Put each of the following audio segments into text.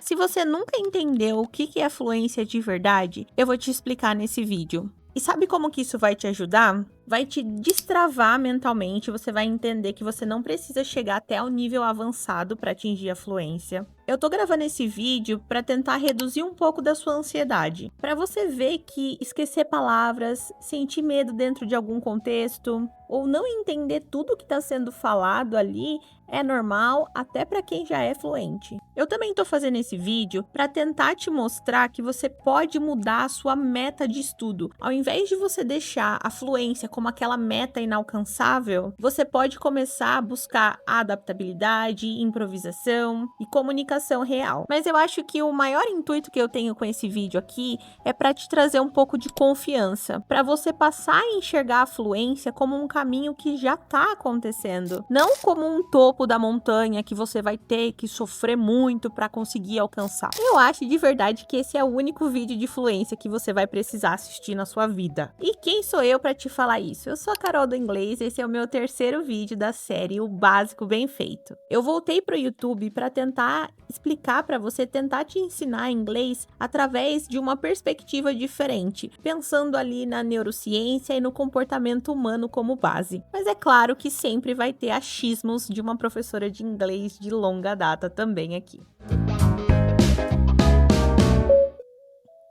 Se você nunca entendeu o que é fluência de verdade, eu vou te explicar nesse vídeo. E sabe como que isso vai te ajudar? Vai te destravar mentalmente, você vai entender que você não precisa chegar até o nível avançado para atingir a fluência. Eu tô gravando esse vídeo para tentar reduzir um pouco da sua ansiedade, para você ver que esquecer palavras, sentir medo dentro de algum contexto, ou não entender tudo que está sendo falado ali é normal até para quem já é fluente. Eu também tô fazendo esse vídeo para tentar te mostrar que você pode mudar a sua meta de estudo. Ao invés de você deixar a fluência como aquela meta inalcançável, você pode começar a buscar adaptabilidade, improvisação e comunicação real. Mas eu acho que o maior intuito que eu tenho com esse vídeo aqui é para te trazer um pouco de confiança, para você passar a enxergar a fluência como um caminho que já está acontecendo, não como um topo da montanha que você vai ter que sofrer muito para conseguir alcançar. Eu acho de verdade que esse é o único vídeo de fluência que você vai precisar assistir na sua vida. E quem sou eu para te falar isso? Eu sou a Carol do Inglês, esse é o meu terceiro vídeo da série O Básico Bem Feito. Eu voltei para o YouTube para tentar explicar para você, tentar te ensinar inglês através de uma perspectiva diferente, pensando ali na neurociência e no comportamento humano como base. Mas é claro que sempre vai ter achismos de uma professora de inglês de longa data também aqui.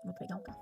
Vou pegar um café.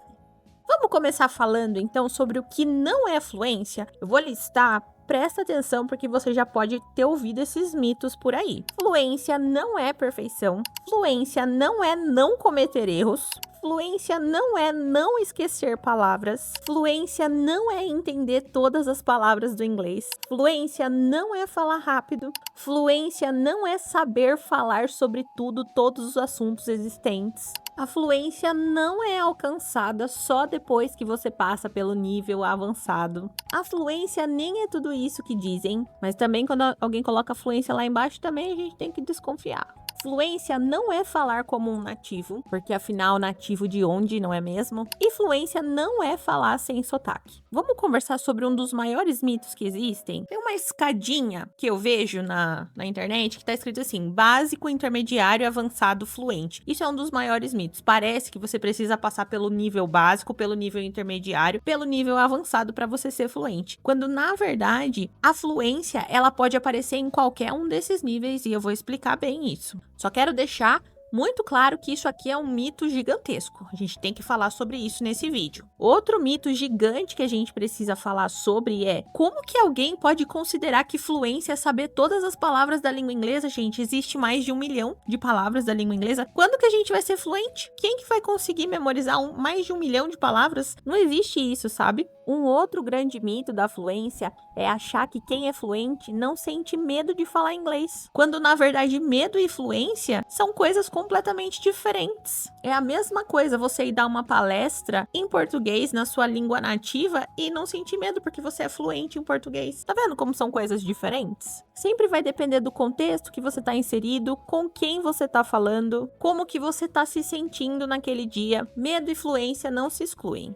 Vamos começar falando então sobre o que não é fluência. Eu vou listar, presta atenção porque você já pode ter ouvido esses mitos por aí. Fluência não é perfeição. Fluência não é não cometer erros. Fluência não é não esquecer palavras. Fluência não é entender todas as palavras do inglês. Fluência não é falar rápido. Fluência não é saber falar sobre tudo, todos os assuntos existentes. A fluência não é alcançada só depois que você passa pelo nível avançado. A fluência nem é tudo isso que dizem, mas também quando alguém coloca fluência lá embaixo, também a gente tem que desconfiar. Fluência não é falar como um nativo, porque afinal, nativo de onde, não é mesmo? E fluência não é falar sem sotaque. Vamos conversar sobre um dos maiores mitos que existem? Tem uma escadinha que eu vejo na internet que tá escrito assim, básico, intermediário, avançado, fluente. Isso é um dos maiores mitos. Parece que você precisa passar pelo nível básico, pelo nível intermediário, pelo nível avançado para você ser fluente. Quando, na verdade, a fluência, ela pode aparecer em qualquer um desses níveis e eu vou explicar bem isso. Só quero deixar muito claro que isso aqui é um mito gigantesco. A gente tem que falar sobre isso nesse vídeo. Outro mito gigante que a gente precisa falar sobre é como que alguém pode considerar que fluência é saber todas as palavras da língua inglesa, gente? Existe mais de 1 milhão de palavras da língua inglesa. Quando que a gente vai ser fluente? Quem que vai conseguir memorizar mais de 1 milhão de palavras? Não existe isso, sabe? Um outro grande mito da fluência é achar que quem é fluente não sente medo de falar inglês, quando na verdade medo e fluência são coisas completamente diferentes. É a mesma coisa você ir dar uma palestra em português na sua língua nativa e não sentir medo porque você é fluente em português. Tá vendo como são coisas diferentes? Sempre vai depender do contexto que você tá inserido, com quem você tá falando, como que você tá se sentindo naquele dia. Medo e fluência não se excluem.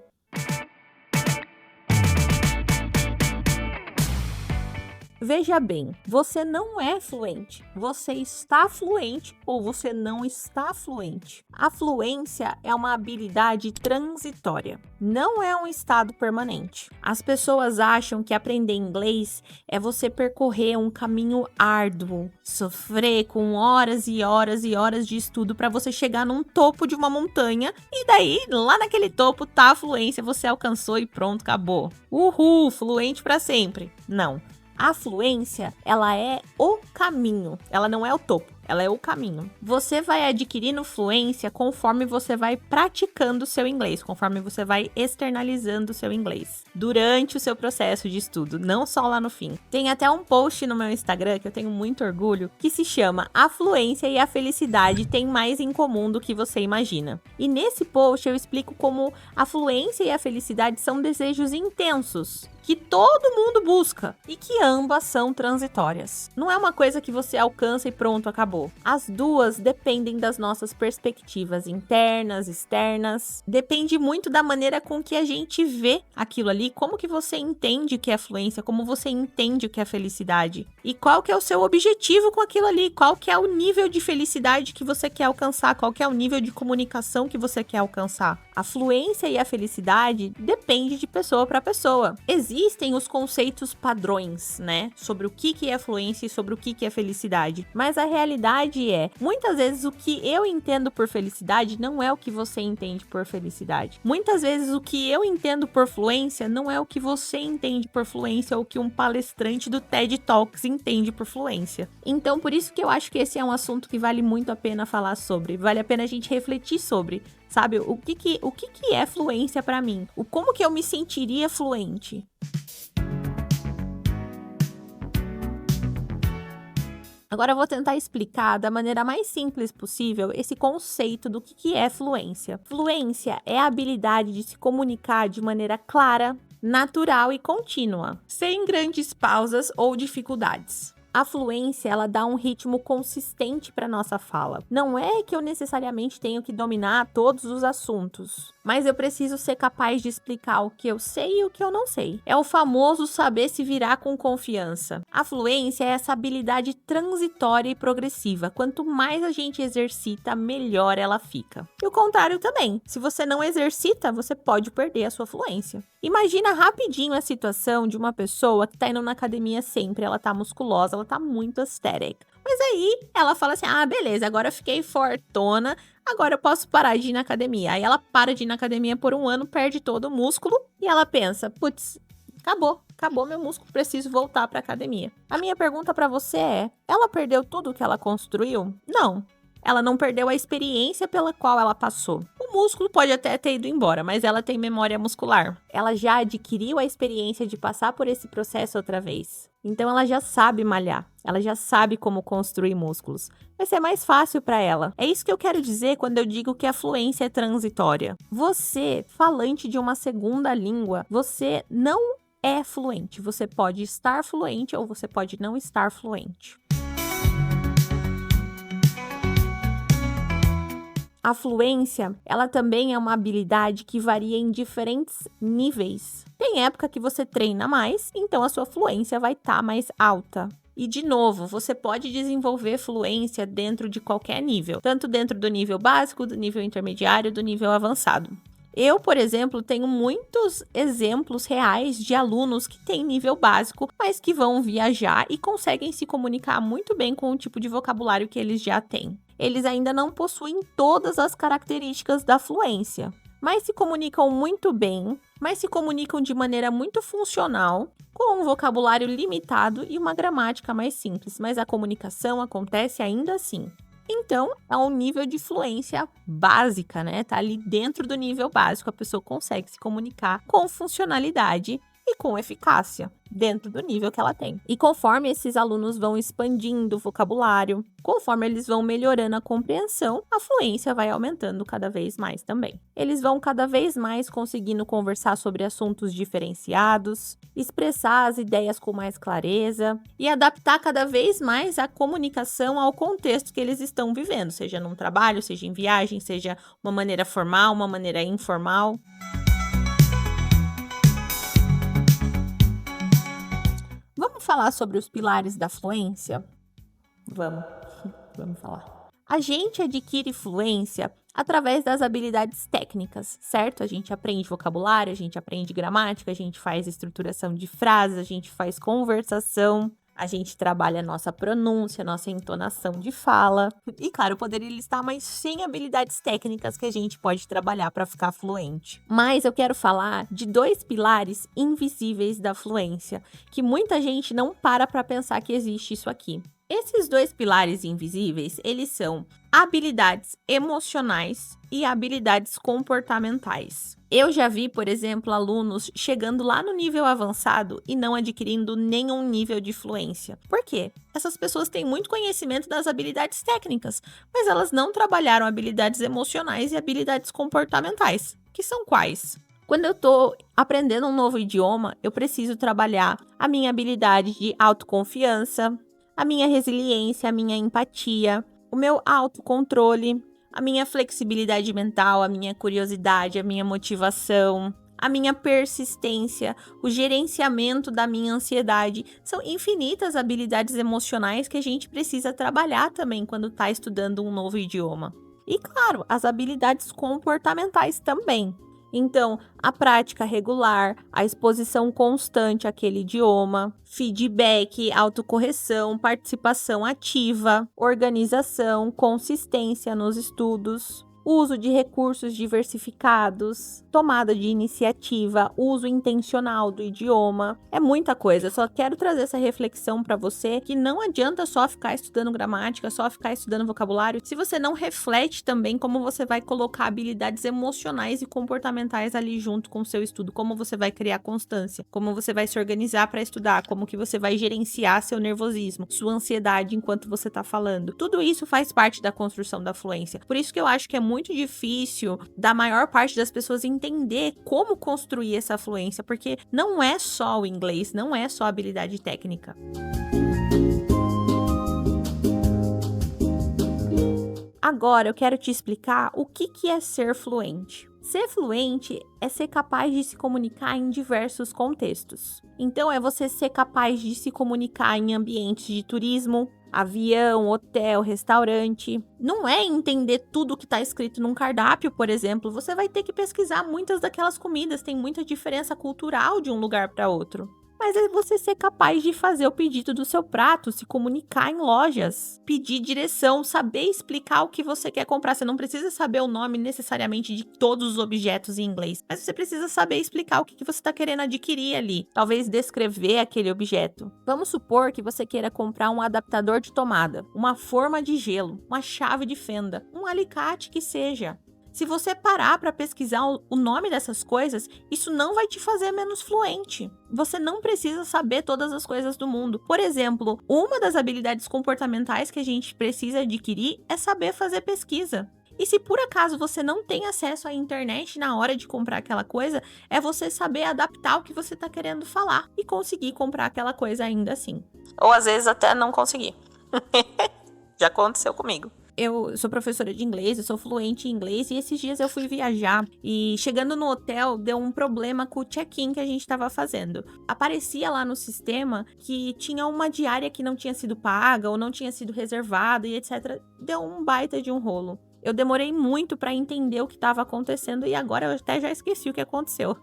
Veja bem, você não é fluente, você está fluente ou você não está fluente. A fluência é uma habilidade transitória, não é um estado permanente. As pessoas acham que aprender inglês é você percorrer um caminho árduo, sofrer com horas e horas e horas de estudo para você chegar num topo de uma montanha e daí, lá naquele topo, tá a fluência, você alcançou e pronto, acabou. Uhul, fluente para sempre. Não. A fluência, ela é o caminho, ela não é o topo, ela é o caminho. Você vai adquirindo fluência conforme você vai praticando o seu inglês, conforme você vai externalizando o seu inglês, durante o seu processo de estudo, não só lá no fim. Tem até um post no meu Instagram, que eu tenho muito orgulho, que se chama A Fluência e a Felicidade têm mais em comum do que você imagina. E nesse post eu explico como a fluência e a felicidade são desejos intensos, que que todo mundo busca e que ambas são transitórias. Não é uma coisa que você alcança e pronto, acabou. As duas dependem das nossas perspectivas internas, externas. Depende muito da maneira com que a gente vê aquilo ali, como que você entende o que é fluência, como você entende o que é felicidade e qual que é o seu objetivo com aquilo ali, qual que é o nível de felicidade que você quer alcançar, qual que é o nível de comunicação que você quer alcançar. A fluência e a felicidade depende de pessoa para pessoa. Existem os conceitos padrões, né, sobre o que é fluência e sobre o que é felicidade, mas a realidade é, muitas vezes o que eu entendo por felicidade não é o que você entende por felicidade. Muitas vezes o que eu entendo por fluência não é o que você entende por fluência ou que um palestrante do TED Talks entende por fluência. Então, por isso que eu acho que esse é um assunto que vale muito a pena falar sobre, vale a pena a gente refletir sobre, sabe? O que é fluência para mim? Como que eu me sentiria fluente? Agora eu vou tentar explicar da maneira mais simples possível esse conceito do que é fluência. Fluência é a habilidade de se comunicar de maneira clara, natural e contínua, sem grandes pausas ou dificuldades. A fluência, ela dá um ritmo consistente para nossa fala. Não é que eu necessariamente tenho que dominar todos os assuntos, mas eu preciso ser capaz de explicar o que eu sei e o que eu não sei. É o famoso saber se virar com confiança. A fluência é essa habilidade transitória e progressiva. Quanto mais a gente exercita, melhor ela fica. E o contrário também. Se você não exercita, você pode perder a sua fluência. Imagina rapidinho a situação de uma pessoa que tá indo na academia sempre, ela tá musculosa, ela tá muito aesthetic. Mas aí ela fala assim, beleza, agora eu fiquei fortona, agora eu posso parar de ir na academia. Aí ela para de ir na academia por um ano, perde todo o músculo e ela pensa, putz, acabou meu músculo, preciso voltar pra academia. A minha pergunta pra você é, ela perdeu tudo o que ela construiu? Não. Ela não perdeu a experiência pela qual ela passou. O músculo pode até ter ido embora, mas ela tem memória muscular. Ela já adquiriu a experiência de passar por esse processo outra vez. Então ela já sabe malhar, ela já sabe como construir músculos. Vai ser mais fácil para ela. É isso que eu quero dizer quando eu digo que a fluência é transitória. Você, falante de uma segunda língua, você não é fluente. Você pode estar fluente ou você pode não estar fluente. A fluência, ela também é uma habilidade que varia em diferentes níveis. Tem época que você treina mais, então a sua fluência vai estar mais alta. E, de novo, você pode desenvolver fluência dentro de qualquer nível, tanto dentro do nível básico, do nível intermediário, do nível avançado. Eu, por exemplo, tenho muitos exemplos reais de alunos que têm nível básico, mas que vão viajar e conseguem se comunicar muito bem com o tipo de vocabulário que eles já têm. Eles ainda não possuem todas as características da fluência, mas se comunicam muito bem, mas se comunicam de maneira muito funcional, com um vocabulário limitado e uma gramática mais simples, mas a comunicação acontece ainda assim. Então, é um nível de fluência básica, né? Tá ali dentro do nível básico, a pessoa consegue se comunicar com funcionalidade e com eficácia dentro do nível que ela tem. E conforme esses alunos vão expandindo o vocabulário, conforme eles vão melhorando a compreensão, a fluência vai aumentando cada vez mais também. Eles vão cada vez mais conseguindo conversar sobre assuntos diferenciados, expressar as ideias com mais clareza e adaptar cada vez mais a comunicação ao contexto que eles estão vivendo, seja num trabalho, seja em viagem, seja uma maneira formal, uma maneira informal. Vamos falar sobre os pilares da fluência? Vamos falar. A gente adquire fluência através das habilidades técnicas, certo? A gente aprende vocabulário, a gente aprende gramática, a gente faz estruturação de frases, a gente faz conversação, a gente trabalha nossa pronúncia, nossa entonação de fala. E claro, eu poderia listar mais 100 habilidades técnicas que a gente pode trabalhar para ficar fluente. Mas eu quero falar de 2 pilares invisíveis da fluência, que muita gente não para pensar que existe isso aqui. Esses 2 pilares invisíveis, eles são habilidades emocionais e habilidades comportamentais. Eu já vi, por exemplo, alunos chegando lá no nível avançado e não adquirindo nenhum nível de fluência. Por quê? Essas pessoas têm muito conhecimento das habilidades técnicas, mas elas não trabalharam habilidades emocionais e habilidades comportamentais, que são quais? Quando eu tô aprendendo um novo idioma, eu preciso trabalhar a minha habilidade de autoconfiança, a minha resiliência, a minha empatia, o meu autocontrole, a minha flexibilidade mental, a minha curiosidade, a minha motivação, a minha persistência, o gerenciamento da minha ansiedade. São infinitas habilidades emocionais que a gente precisa trabalhar também quando está estudando um novo idioma. E claro, as habilidades comportamentais também. Então, a prática regular, a exposição constante àquele idioma, feedback, autocorreção, participação ativa, organização, consistência nos estudos, uso de recursos diversificados, tomada de iniciativa, uso intencional do idioma. É muita coisa, só quero trazer essa reflexão para você que não adianta só ficar estudando gramática, só ficar estudando vocabulário, se você não reflete também como você vai colocar habilidades emocionais e comportamentais ali junto com o seu estudo, como você vai criar constância, como você vai se organizar para estudar, como que você vai gerenciar seu nervosismo, sua ansiedade enquanto você está falando. Tudo isso faz parte da construção da fluência. Por isso que eu acho que é muito difícil da maior parte das pessoas entender como construir essa fluência, porque não é só o inglês, não é só a habilidade técnica. Agora eu quero te explicar o que é ser fluente. Ser fluente é ser capaz de se comunicar em diversos contextos. Então é você ser capaz de se comunicar em ambientes de turismo, avião, hotel, restaurante. Não é entender tudo que está escrito num cardápio, por exemplo. Você vai ter que pesquisar muitas daquelas comidas, tem muita diferença cultural de um lugar para outro. Mas é você ser capaz de fazer o pedido do seu prato, se comunicar em lojas, pedir direção, saber explicar o que você quer comprar. Você não precisa saber o nome necessariamente de todos os objetos em inglês, mas você precisa saber explicar o que você está querendo adquirir ali. Talvez descrever aquele objeto. Vamos supor que você queira comprar um adaptador de tomada, uma forma de gelo, uma chave de fenda, um alicate que seja. Se você parar para pesquisar o nome dessas coisas, isso não vai te fazer menos fluente. Você não precisa saber todas as coisas do mundo. Por exemplo, uma das habilidades comportamentais que a gente precisa adquirir é saber fazer pesquisa. E se por acaso você não tem acesso à internet na hora de comprar aquela coisa, é você saber adaptar o que você está querendo falar e conseguir comprar aquela coisa ainda assim. Ou às vezes até não conseguir. Já aconteceu comigo. Eu sou professora de inglês, eu sou fluente em inglês e esses dias eu fui viajar e chegando no hotel deu um problema com o check-in que a gente estava fazendo. Aparecia lá no sistema que tinha uma diária que não tinha sido paga ou não tinha sido reservada e etc. Deu um baita de um rolo. Eu demorei muito para entender o que estava acontecendo e agora eu até já esqueci o que aconteceu.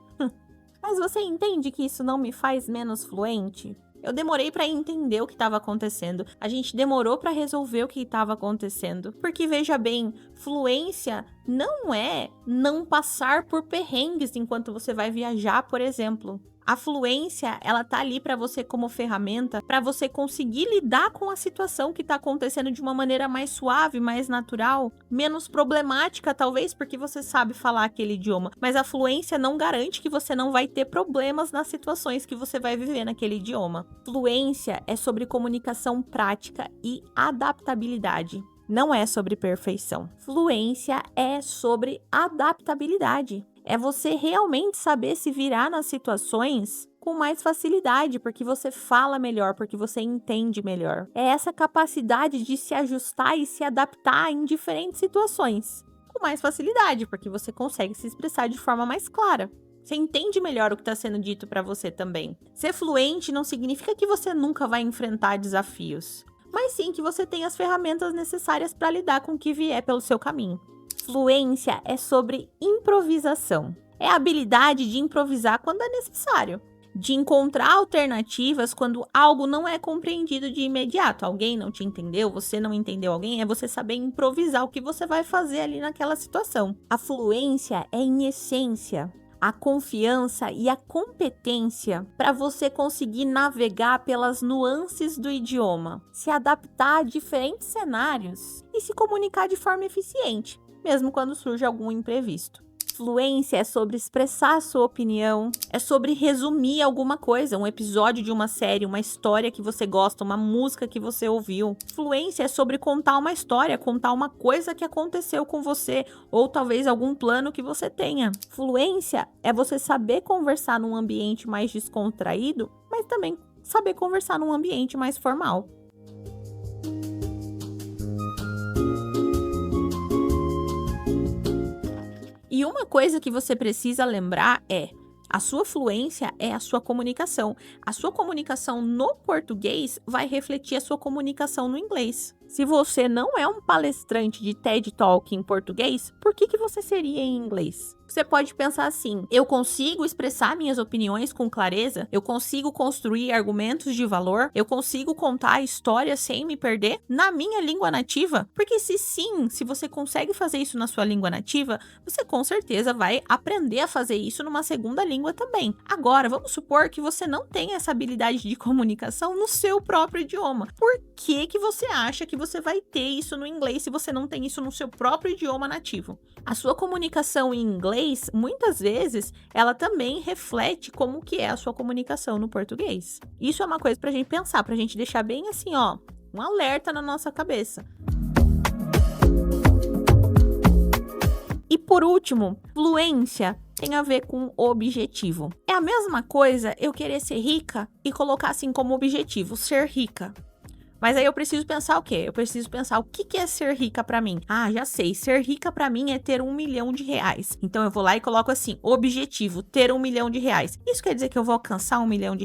Mas você entende que isso não me faz menos fluente? Eu demorei para entender o que estava acontecendo. A gente demorou para resolver o que estava acontecendo. Porque, veja bem, fluência não é não passar por perrengues enquanto você vai viajar, por exemplo. A fluência, ela tá ali para você como ferramenta, para você conseguir lidar com a situação que tá acontecendo de uma maneira mais suave, mais natural, menos problemática, talvez, porque você sabe falar aquele idioma. Mas a fluência não garante que você não vai ter problemas nas situações que você vai viver naquele idioma. Fluência é sobre comunicação prática e adaptabilidade. Não é sobre perfeição. Fluência é sobre adaptabilidade. É você realmente saber se virar nas situações com mais facilidade, porque você fala melhor, porque você entende melhor. É essa capacidade de se ajustar e se adaptar em diferentes situações com mais facilidade, porque você consegue se expressar de forma mais clara. Você entende melhor o que está sendo dito para você também. Ser fluente não significa que você nunca vai enfrentar desafios, mas sim que você tem as ferramentas necessárias para lidar com o que vier pelo seu caminho. Fluência é sobre improvisação. É a habilidade de improvisar quando é necessário, de encontrar alternativas quando algo não é compreendido de imediato. Alguém não te entendeu, você não entendeu alguém, é você saber improvisar o que você vai fazer ali naquela situação. A fluência é, em essência, a confiança e a competência para você conseguir navegar pelas nuances do idioma, se adaptar a diferentes cenários e se comunicar de forma eficiente, mesmo quando surge algum imprevisto. Fluência é sobre expressar a sua opinião, é sobre resumir alguma coisa, um episódio de uma série, uma história que você gosta, uma música que você ouviu. Fluência é sobre contar uma história, contar uma coisa que aconteceu com você, ou talvez algum plano que você tenha. Fluência é você saber conversar num ambiente mais descontraído, mas também saber conversar num ambiente mais formal. E uma coisa que você precisa lembrar é: a sua fluência é a sua comunicação. A sua comunicação no português vai refletir a sua comunicação no inglês. Se você não é um palestrante de TED Talk em português, por que você seria em inglês? Você pode pensar assim: eu consigo expressar minhas opiniões com clareza? Eu consigo construir argumentos de valor? Eu consigo contar a história sem me perder na minha língua nativa? Porque se sim, se você consegue fazer isso na sua língua nativa, você com certeza vai aprender a fazer isso numa segunda língua também. Agora, vamos supor que você não tem essa habilidade de comunicação no seu próprio idioma. Por que você acha que você vai ter isso no inglês se você não tem isso no seu próprio idioma nativo? A sua comunicação em inglês, muitas vezes, ela também reflete como que é a sua comunicação no português. Isso é uma coisa pra gente pensar, pra gente deixar bem assim, ó, um alerta na nossa cabeça. E por último, fluência tem a ver com objetivo. É a mesma coisa eu querer ser rica e colocar assim como objetivo, ser rica. Mas aí eu preciso pensar o quê? Eu preciso pensar o que é ser rica pra mim. Ah, já sei. Ser rica pra mim é ter R$1 milhão. Então eu vou lá e coloco assim, objetivo, ter R$1 milhão. Isso quer dizer que eu vou alcançar R$1 milhão?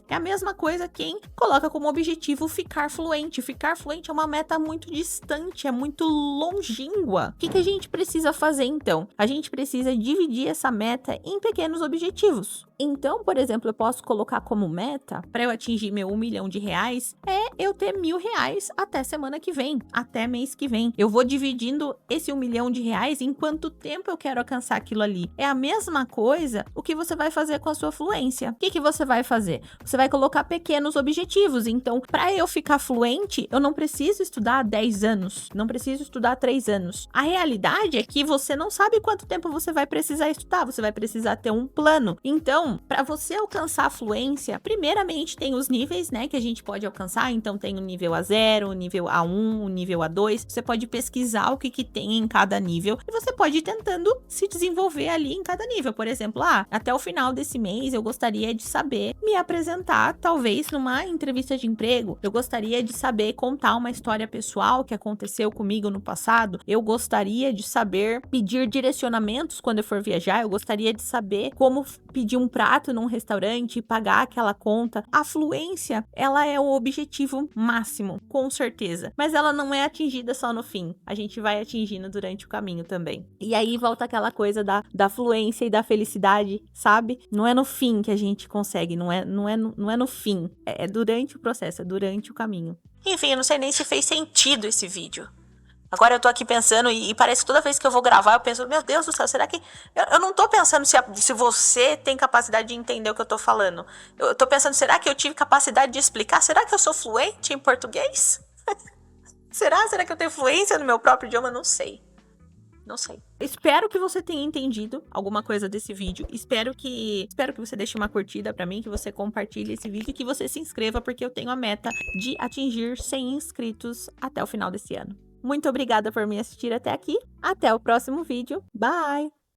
É a mesma coisa quem coloca como objetivo ficar fluente. Ficar fluente é uma meta muito distante, é muito longínqua. O que a gente precisa fazer então? A gente precisa dividir essa meta em pequenos objetivos. Então, por exemplo, eu posso colocar como meta, para eu atingir meu R$1 milhão, é eu ter R$1.000 até semana que vem, até mês que vem. Eu vou dividindo esse R$1 milhão em quanto tempo eu quero alcançar aquilo ali. É a mesma coisa o que você vai fazer com a sua fluência. O que você vai fazer? Você vai colocar pequenos objetivos. Então, para eu ficar fluente, eu não preciso estudar 10 anos, não preciso estudar 3 anos. A realidade é que você não sabe quanto tempo você vai precisar estudar, você vai precisar ter um plano. Então, para você alcançar a fluência, primeiramente tem os níveis, né, que a gente pode alcançar. Então, tem o nível A0, o nível A1, o nível A2. Você pode pesquisar o que tem em cada nível e você pode ir tentando se desenvolver ali em cada nível. Por exemplo, até o final desse mês eu gostaria de saber me apresentar, talvez numa entrevista de emprego. Eu gostaria de saber contar uma história pessoal que aconteceu comigo no passado. Eu gostaria de saber pedir direcionamentos quando eu for viajar. Eu gostaria de saber como pedir um prato num restaurante e pagar aquela conta. A fluência, ela é o objetivo máximo, com certeza. Mas ela não é atingida só no fim. A gente vai atingindo durante o caminho também. E aí volta aquela coisa da fluência e da felicidade, sabe? Não é no fim que a gente consegue, não é no fim. É durante o processo, é durante o caminho. Enfim, eu não sei nem se fez sentido esse vídeo. Agora eu tô aqui pensando e parece que toda vez que eu vou gravar eu penso, meu Deus do céu, será que... Eu não tô pensando se você tem capacidade de entender o que eu tô falando. Eu tô pensando, será que eu tive capacidade de explicar? Será que eu sou fluente em português? Será que eu tenho fluência no meu próprio idioma? Não sei. Não sei. Espero que você tenha entendido alguma coisa desse vídeo. Espero que você deixe uma curtida pra mim, que você compartilhe esse vídeo e que você se inscreva, porque eu tenho a meta de atingir 100 inscritos até o final desse ano. Muito obrigada por me assistir até aqui. Até o próximo vídeo. Bye!